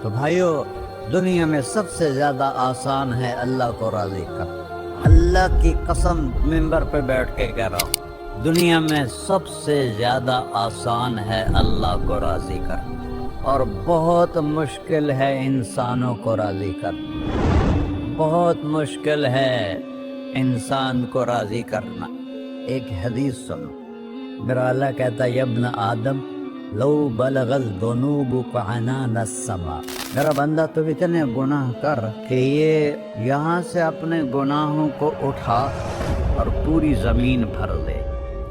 تو بھائیو، دنیا میں سب سے زیادہ آسان ہے اللہ کو راضی کرنا۔ اللہ کی قسم ممبر پہ بیٹھ کے کہہ رہا ہوں، دنیا میں سب سے زیادہ آسان ہے اللہ کو راضی کرنا، اور بہت مشکل ہے انسانوں کو راضی کرنا۔ بہت مشکل ہے انسان کو راضی کرنا۔ ایک حدیث سنو، میرا اللہ کہتا ہے یا ابن آدم لو بلغ الذنوب عنان السماء، میرا بندہ تو اتنے گناہ کر کہ یہ یہاں سے اپنے گناہوں کو اٹھا اور پوری زمین بھر لے،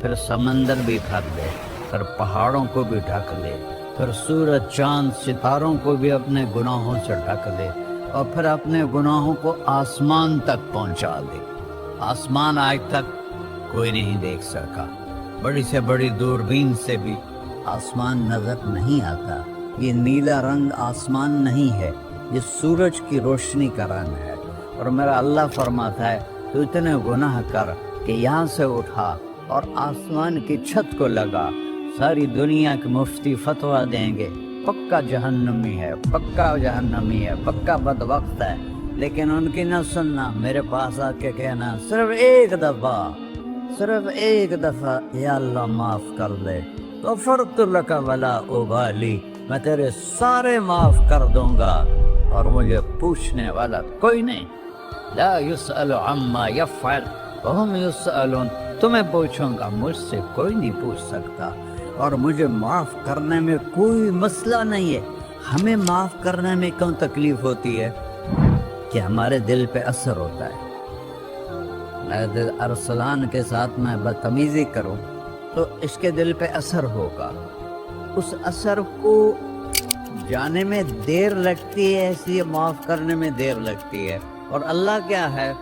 پھر سمندر بھی بھر لے، پھر پہاڑوں کو بھی ڈھک لے، پھر سورج چاند ستاروں کو بھی اپنے گناہوں سے ڈھک لے، اور پھر اپنے گناہوں کو آسمان تک پہنچا دے۔ آسمان آج تک کوئی نہیں دیکھ سکا، بڑی سے بڑی دوربین سے بھی آسمان نظر نہیں آتا۔ یہ نیلا رنگ آسمان نہیں ہے، یہ سورج کی روشنی کا رنگ ہے۔ اور میرا اللہ فرماتا ہے تو اتنے گناہ کر کہ یہاں سے اٹھا اور آسمان کی چھت کو لگا، ساری دنیا کے مفتی فتویٰ دیں گے پکا جہنمی ہے، پکا جہنمی ہے، پکا بدبخت ہے، لیکن ان کی نہ سننا، میرے پاس آ کے کہنا صرف ایک دفعہ یا اللہ معاف کر دے، غفرت لک ولا ابالی، میں تیرے سارے معاف کر دوں گا اور مجھے پوچھنے والا کوئی نہیں۔ لا یسأل عما یفعل وهم یسألون، تمہیں پوچھوں گا، مجھ سے کوئی نہیں پوچھ سکتا، اور مجھے معاف کرنے میں کوئی مسئلہ نہیں ہے۔ ہمیں معاف کرنے میں کیوں تکلیف ہوتی ہے؟ کہ ہمارے دل پہ اثر ہوتا ہے۔ ارسلان کے ساتھ میں بدتمیزی کروں تو اس کے دل پہ اثر ہوگا، اس اثر کو جانے میں دیر لگتی ہے، اس لیے معاف کرنے میں دیر لگتی ہے۔ اور اللہ کیا ہے؟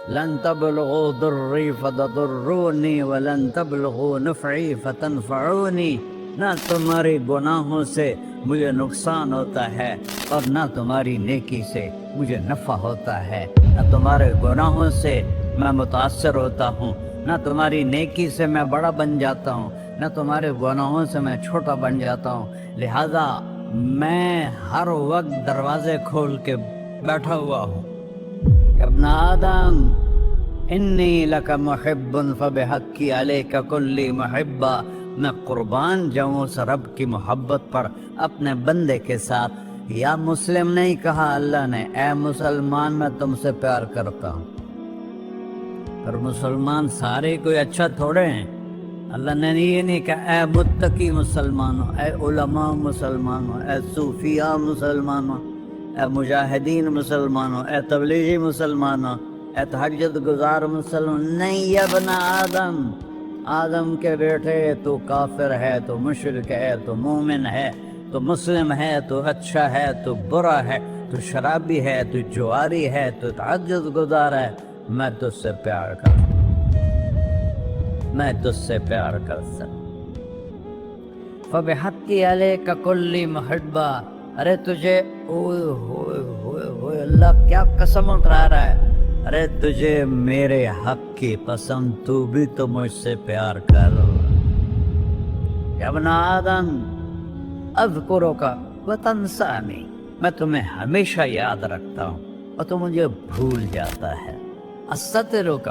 لن تبلغوا ضري فتضروني ولن تبلغوا نفعي فتنفعوني، نہ تمہاری گناہوں سے مجھے نقصان ہوتا ہے اور نہ تمہاری نیکی سے مجھے نفع ہوتا ہے، نہ تمہارے گناہوں سے میں متاثر ہوتا ہوں، نہ تمہاری نیکی سے میں بڑا بن جاتا ہوں، نہ تمہارے گناہوں سے میں چھوٹا بن جاتا ہوں۔ لہذا میں ہر وقت دروازے کھول کے بیٹھا ہوا ہوں۔ ابن آدم انی لک محب فبحقی علیک کلی محبہ، میں قربان جاؤں اس رب کی محبت پر اپنے بندے کے ساتھ۔ یا مسلم نہیں کہا اللہ نے، اے مسلمان میں تم سے پیار کرتا ہوں۔ پر مسلمان سارے کوئی اچھا تھوڑے ہیں۔ اللہ نے یہ نہیں کہا اے متقی مسلمانوں، اے علماء مسلمانوں، اے صوفیاء مسلمانوں، اے مجاہدین مسلمانوں، اے تبلیغی مسلمانوں، اے تہجد گزار مسلمان، نہیں یا ابن آدم، آدم کے بیٹے، تو کافر ہے، تو مشرک ہے، تو مومن ہے، تو مسلم ہے، تو اچھا ہے، تو برا ہے، تو شرابی ہے، تو جواری ہے، تو تہجد گزار ہے، میں تجھ سے پیار کرتا ہوں، میں تجھ سے پیار کرتا ہوں۔ فبحقی علیک کلی محبہ، ارے تجھے اوئے ہوئے ہوئے ہوئے، اللہ کیا قسم اٹھا رہا ہے، ارے تجھے میرے حق کی قسم، تو بھی تو مجھ سے پیار کر۔ یا ابن آدم اذکرک وتنسانی، میں تمہیں ہمیشہ یاد رکھتا ہوں اور تو مجھے بھول جاتا ہے۔ استترک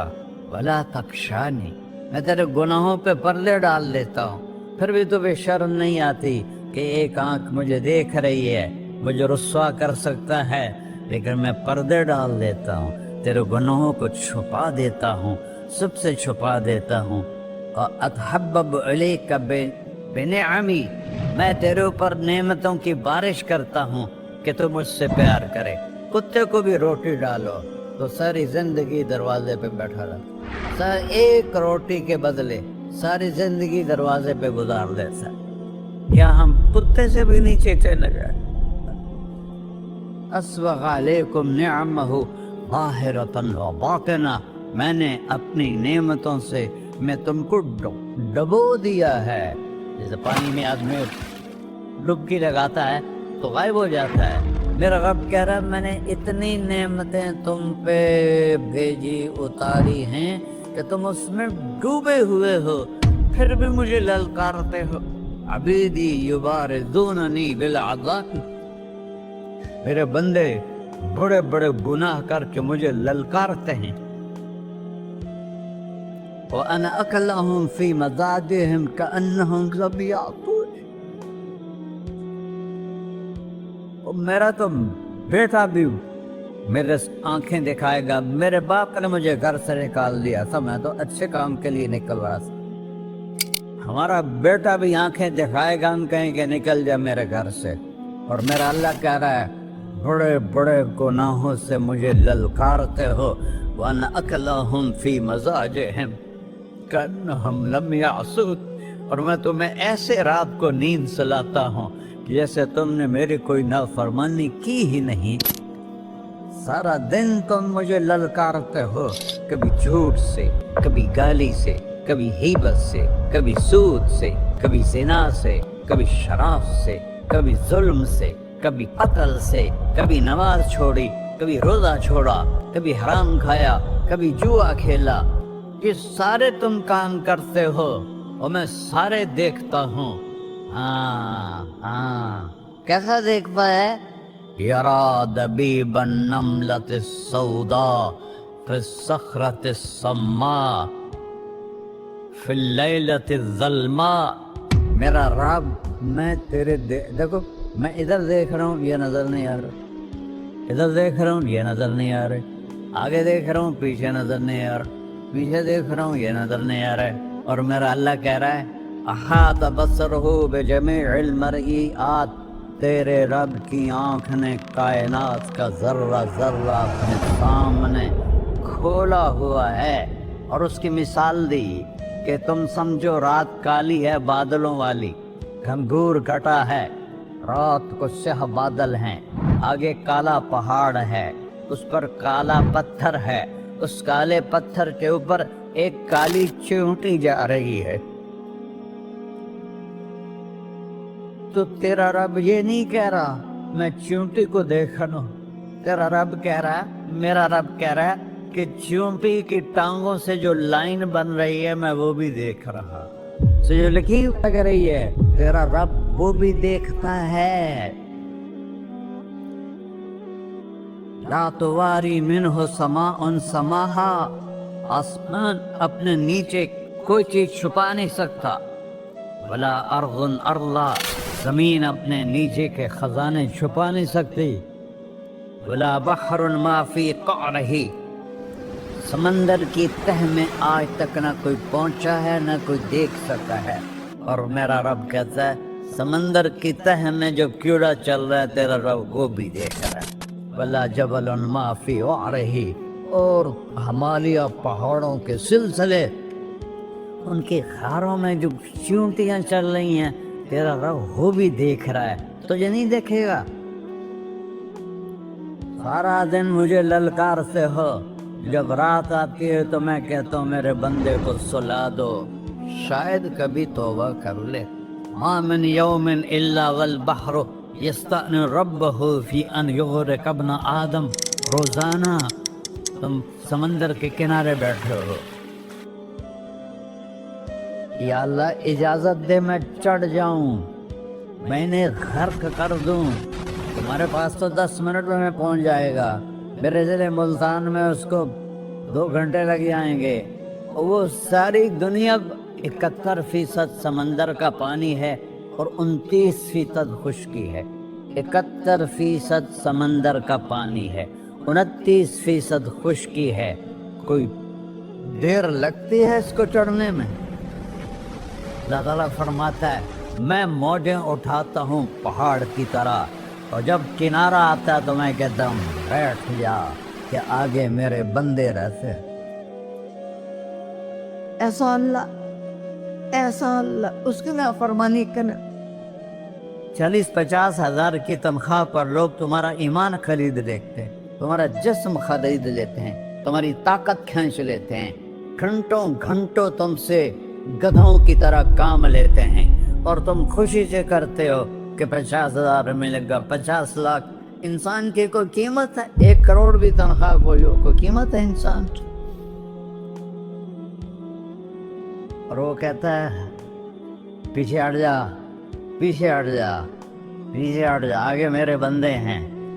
ولا تخشانی، میں تیرے گناہوں پہ پردے ڈال دیتا ہوں، پھر بھی تمہیں شرم نہیں آتی کہ ایک آنکھ مجھے دیکھ رہی ہے، مجھے رسوا کر سکتا ہے، لیکن میں پردے ڈال دیتا ہوں، تیرے گناہوں کو چھپا دیتا ہوں، سب سے چھپا دیتا ہوں۔ اور اتحبب علیک بنعمی، میں تیرے اوپر نعمتوں کی بارش کرتا ہوں کہ تو مجھ سے پیار کرے۔ کتے کو بھی روٹی ڈالو تو ساری زندگی دروازے پہ بیٹھا رہتا، ایک روٹی کے بدلے ساری زندگی دروازے پہ گزار دیتا ہے۔ کیا ہم کتے سے بھی نیچے چلے گئے؟ اسبغ علیکم نعمہ ظاہرۃ و باطنہ، میں نے اپنی نعمتوں سے میں تم کو ڈبو دیا ہے۔ جیسے پانی میں آدمی ڈبکی لگاتا ہے تو غائب ہو جاتا ہے، میرا رب کہہ رہا ہے میں نے اتنی نعمتیں تم پہ بھیجی، اتاری ہیں کہ تم اس میں ڈوبے ہوئے ہو، پھر بھی مجھے للکارتے ہو۔ عبیدی یبارزوننی بالعذاب، میرے بندے بڑے بڑے گناہ کر کے مجھے للکارتے ہیں. وَأَنَا أَكْلَهُمْ فِي مَضَاجِعِهِمْ كَأَنَّهُمْ لَمْ يَعْقِلُونَ. میرا تو بیٹا بھی میرے آنکھیں دکھائے گا. میرے باپ نے مجھے گھر سے نکال دیا تھا, میں تو اچھے کام کے لیے نکل رہا تھا. ہمارا بیٹا بھی آنکھیں دکھائے گا, ہم کہیں کہ نکل جا میرے گھر سے. اور میرا اللہ کہہ رہا ہے بڑے بڑے گناہوں سے مجھے للکارتے ہو. وَأَنَا أَكْلَهُمْ فِي مَضَاجِعِهِمْ كَأَنَّهُمْ لَمْ يَعْصُونَ. اور میں تمہیں ایسے رات کو نیند سلاتا ہوں جیسے تم نے میری کوئی نافرمانی کی ہی نہیں. سارا دن تم مجھے للکارتے ہو, کبھی جھوٹ سے, کبھی گالی سے, کبھی غیبت سے, کبھی سود سے, کبھی زنا سے, کبھی شراب سے, کبھی ظلم سے, کبھی قتل سے, کبھی نماز چھوڑی, کبھی روزہ چھوڑا, کبھی حرام کھایا, کبھی جوا کھیلا. یہ سارے تم کام کرتے ہو اور میں سارے دیکھتا ہوں. ہاں کیسا دیکھ پائے؟ یرا دبیب النملۃ السوداء فی الصخرۃ الصماء فی اللیلۃ الظلماء. میرا رب میں تیرے دیکھو, میں ادھر دیکھ رہا ہوں, یہ نظر نہیں آ رہا. ادھر دیکھ رہا ہوں, یہ نظر نہیں آ رہے. آگے دیکھ رہا ہوں, پیچھے نظر نہیں آ رہا. پیچھے دیکھ رہا ہوں, یہ نظر نہیں آ رہا ہے. اور میرا اللہ کہہ رہا ہے احاط بصرہ بجمیع المرئیات. تیرے رب کی آنکھ نے کائنات کا ذرہ ذرہ اپنے سامنے کھولا ہوا ہے. اور اس کی مثال دی کہ تم سمجھو رات کالی ہے بادلوں والی, گھنگور گھٹا ہے, رات کو سیاہ بادل ہیں, آگے کالا پہاڑ ہے, اس پر کالا پتھر ہے, اس کالے پتھر کے اوپر ایک کالی چیونٹی جا رہی ہے. تو تیرا رب یہ نہیں کہہ رہا میں چیونٹی کو دیکھ رہا ہوں. تیرا رب کہہ رہا ہے, میرا رب کہہ رہا ہے کہ چیونٹی کی ٹانگوں سے جو لائن بن رہی ہے میں وہ بھی دیکھ رہا. تو جو لکیر لگ رہی ہے تیرا رب وہ بھی دیکھتا ہے. لا تواری منہ سماء سماہا. آسمان اپنے نیچے کوئی چیز چھپا نہیں سکتا. ولا ارض ارضا. زمین اپنے نیچے کے خزانے چھپا نہیں سکتی. ولا بحر ما فی قعرہ. سمندر کی تہ میں آج تک نہ کوئی پہنچا ہے نہ کوئی دیکھ سکا ہے. اور میرا رب کہتا ہے سمندر کی تہ میں جو کیڑا چل رہا ہے تیرا رب وہ بھی دیکھ رہا ہے. ولا جبل ما فی وعرہ. اور ہمالیہ پہاڑوں کے سلسلے, ان کے خاروں میں جو چیونٹیاں چل رہی ہیں تیرا رب وہ بھی دیکھ رہا ہے. تجھے نہیں دیکھے گا؟ سارا دن مجھے للکارتے ہو, جب رات آتی ہے تو میں کہتا ہوں میرے بندے کو سلا دو, شاید کبھی توبہ کر لے. ما من یوم الا والبحر یستأن ربہ فی ان یغرق ابن آدم. روزانہ تم سمندر کے کنارے بیٹھے ہو, یا اللہ اجازت دے میں چڑھ جاؤں, میں نے غرق کر دوں. تمہارے پاس تو 10 منٹ میں پہنچ جائے گا, میرے ضلع ملتان میں اس کو 2 گھنٹے لگ جائیں گے. وہ ساری دنیا 71% سمندر کا پانی ہے اور 29% خشکی ہے. 71% سمندر کا پانی ہے, 29% خشکی ہے. کوئی دیر لگتی ہے اس کو چڑھنے میں. اللہ تعالیٰ فرماتا ہے میں موجیں اٹھاتا ہوں پہاڑ کی طرح, اور جب کنارہ آتا ہے تو میں کہتا ہوں بیٹھ جا کہ آگے میرے بندے رہتے. ایسا اللہ اس کی نافرمانی کرنا. 40-50 ہزار کی تنخواہ پر لوگ تمہارا ایمان خرید لیتے ہیں, تمہارا جسم خرید لیتے ہیں, تمہاری طاقت کھینچ لیتے ہیں, گھنٹوں گھنٹوں تم سے گدھوں کی طرح کام لیتے ہیں, اور تم خوشی سے کرتے ہو کہ 50,000 ملے گا, 50 لاکھ. انسان کی کوئی قیمت ہے؟ 1 کروڑ بھی تنخواہ کوئی قیمت ہے انسان کی؟ اور وہ کہتا ہے پیچھے ہٹ جا, پیچھے ہٹ جا, پیچھے ہٹ جا, آگے میرے بندے ہیں.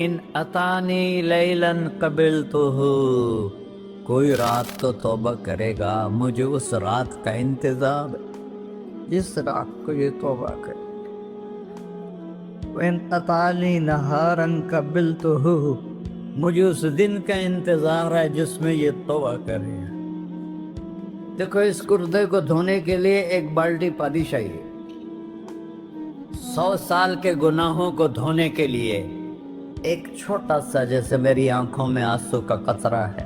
ان اتانی لیلن قبلتہ، کوئی رات تو توبہ کرے گا، مجھے اس رات کا انتظار ہے جس رات کو یہ توبہ کرے۔ وَإِنْ أَطَعَنِي نَهَارًا قَبِلْتُهُ، مجھے اس دن کا انتظار ہے جس میں یہ توبہ کرے۔ دیکھو اس کردے کو دھونے کے لیے ایک بالٹی پانی چاہیے، 100 سال کے گناہوں کو دھونے کے لیے ایک چھوٹا سا، جیسے میری آنکھوں میں آنسو کا قطرہ ہے،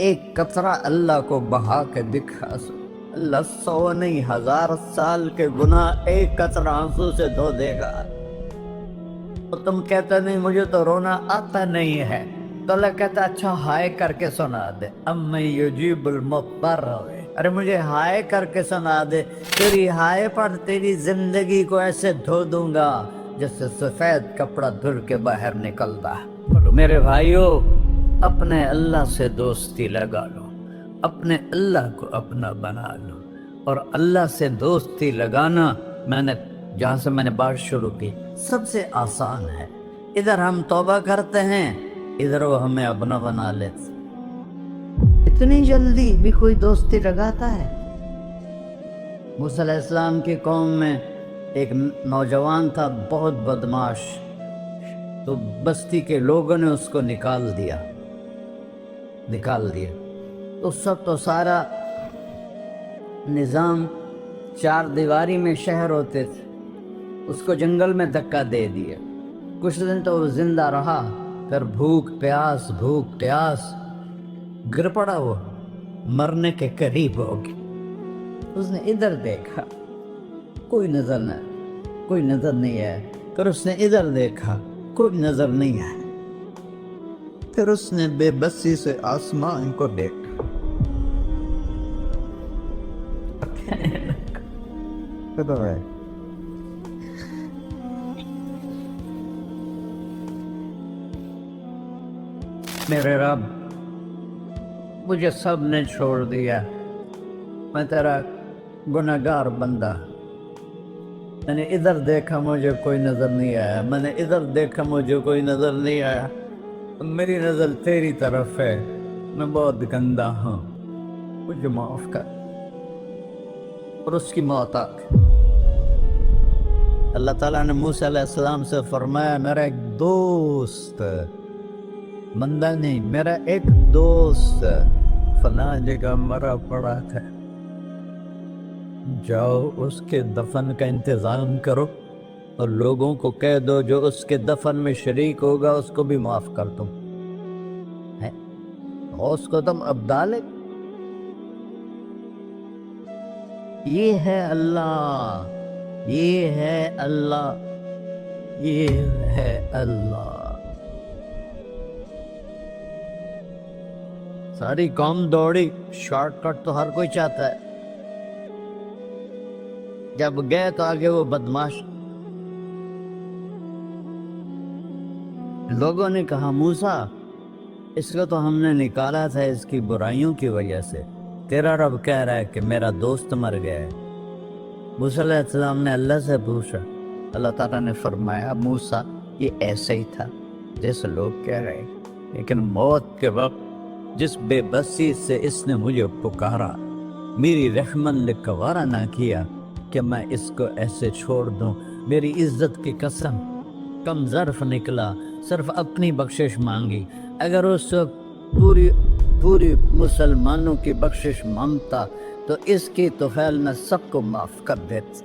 ایک قطرہ اللہ کو بہا کے دکھا سو، اللہ 100 نہیں 1000 سال کے گناہ ایک قطرہ آنسو سے دھو دے گا۔ تو تم کہتے نہیں مجھے تو رونا آتا نہیں ہے، تو اللہ کہتا اچھا ہائے کر کے سنا دے، اَمَّن یُجِیبُ الْمُضْطَرَّ، ارے مجھے ہائے کر کے سنا دے، تیری ہائے پر تیری زندگی کو ایسے دھو دوں گا جیسے سفید کپڑا دھل کے باہر نکلتا ہے۔ میرے بھائیو، اپنے اللہ سے دوستی لگا لو، اپنے اللہ کو اپنا بنا لو، اور اللہ سے دوستی لگانا جہاں سے میں نے بات شروع کی سب سے آسان ہے۔ ادھر ہم توبہ کرتے ہیں، ادھر وہ ہمیں اپنا بنا لیتے۔ اتنی جلدی بھی کوئی دوستی لگاتا ہے؟ موسیٰ علیہ السلام کی قوم میں ایک نوجوان تھا بہت بدمعاش، تو بستی کے لوگوں نے اس کو نکال دیا۔ تو سب تو سارا نظام 4 دیواری میں شہر ہوتے تھے، اس کو جنگل میں دھکا دے دیا۔ کچھ دن تو وہ زندہ رہا، پھر بھوک پیاس گر پڑا، وہ مرنے کے قریب ہو گیا۔ اس نے ادھر دیکھا، کوئی نظر نہیں ہے، پھر اس نے ادھر دیکھا، کوئی نظر نہیں ہے، پھر اس نے بے بسی سے آسمان کو دیکھا۔ میرے رب، مجھے سب نے چھوڑ دیا، میں تیرا گناہگار بندہ، میں نے ادھر دیکھا مجھے کوئی نظر نہیں آیا، میں نے ادھر دیکھا مجھے کوئی نظر نہیں آیا، میری نظر تیری طرف ہے، میں بہت گندا ہوں، مجھے معاف کر۔ اور اس کی موت آ گئی۔ اللہ تعالیٰ نے موسیٰ علیہ السلام سے فرمایا میرا ایک دوست، بندہ نہیں، میرا ایک دوست فلاں جگہ مرا پڑا تھا، جاؤ اس کے دفن کا انتظام کرو اور لوگوں کو کہہ دو جو اس کے دفن میں شریک ہوگا اس کو بھی معاف کر دو۔ اس کو تم ابدال، یہ ہے اللہ، یہ ہے اللہ، یہ ہے اللہ۔ ساری قوم دوڑی، شارٹ کٹ تو ہر کوئی چاہتا ہے، جب گئے تو آگے وہ بدمعاش لوگوں نے کہا موسیٰ اس کو تو ہم نے نکالا تھا اس کی برائیوں کی وجہ سے، تیرا رب کہہ رہا ہے کہ میرا دوست مر گیا ہے۔ موسیٰ علیہ السلام نے اللہ سے پوچھا، اللہ تعالیٰ نے فرمایا موسیٰ یہ ایسے ہی تھا جیسے لوگ کہہ رہے، لیکن موت کے وقت جس بے بسی سے اس نے مجھے پکارا، میری رحمت نے گوارا نہ کیا کہ میں اس کو ایسے چھوڑ دوں، میری عزت کی قسم کم ظرف نکلا، صرف اپنی بخشش مانگی، اگر اس وقت پوری مسلمانوں کی بخشش مانگتا تو اس کی طفیل میں سب کو معاف کر دیتا۔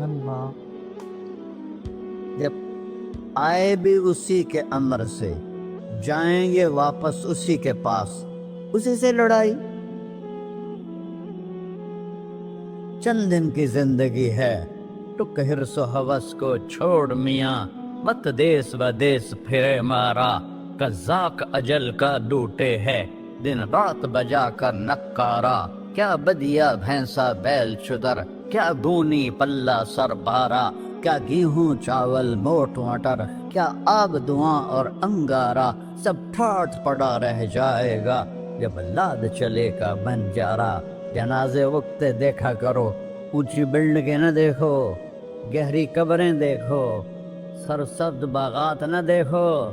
اللہ جب آئے بھی اسی کے امر سے، جائیں گے واپس اسی کے پاس، اسی سے لڑائی۔ چند دن کی زندگی ہے، ٹک حرص و ہوس کو چھوڑ میاں، مت دیس و دیس پھرے مارا، قذاق اجل کا ڈوٹے ہے، دن رات بجا کر نکارا، کیا بدیا بھینسا بیل چدر، کیا گونی پلہ سر بارا، کیا گیہوں چاول موٹ مٹر، کیا آگ دھواں اور انگارا، سب ٹھاٹھ پڑا رہ جائے گا جب لاد چلے گا بنجارا۔ جنازے وقت دیکھا کرو، اونچی بلڈنگیں نہ دیکھو، گہری قبریں دیکھو، سرسبز باغات نہ دیکھو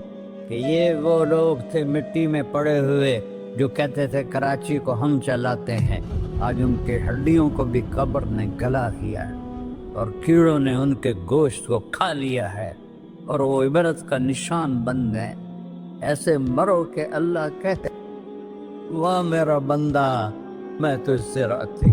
کہ یہ وہ لوگ تھے مٹی میں پڑے ہوئے جو کہتے تھے کراچی کو ہم چلاتے ہیں۔ آج ان کے ہڈیوں کو بھی قبر نے گلا دیا ہے اور کیڑوں نے ان کے گوشت کو کھا لیا ہے اور وہ عبرت کا نشان بن گئے۔ ایسے مرو کہ اللہ کہتے واہ میرا بندہ میں تجھ سے راضی